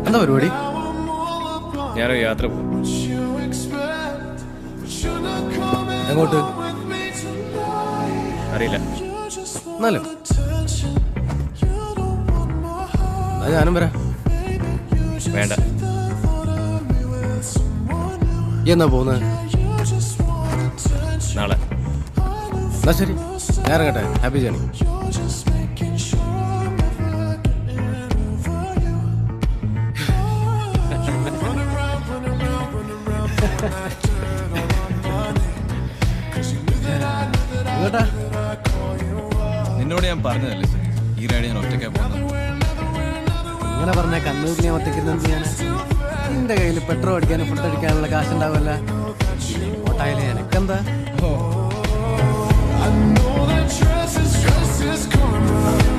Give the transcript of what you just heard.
എന്താ പരിപാടി? ഞാനൊരു യാത്ര പോകും. എങ്ങോട്ട്? അറിയില്ല. എന്നാലും ഞാനും വരാം. വേണ്ട. എന്നാ പോകുന്നത്? നാളെ. എന്നാ ശരി, ഞാൻ ഇറങ്ങട്ടെ. Happy journey. നിന്നോട് ഞാൻ പറഞ്ഞതല്ലേ സർ, ഈ റൈഡ് ഞാൻ ഒറ്റയ്ക്കാ പോകുന്നത്. ഇങ്ങനെ പറഞ്ഞ കണ്ണൂരിൽ ഞാൻ ഒറ്റയ്ക്കിരുന്ന് ഞാൻ എന്റെ കയ്യിൽ പെട്രോൾ അടിക്കാനും ഫുഡ് അടിക്കാനുള്ള കാശുണ്ടാവില്ല. ഓട്ടായാലും എനക്കെന്താ? I know that stress is coming.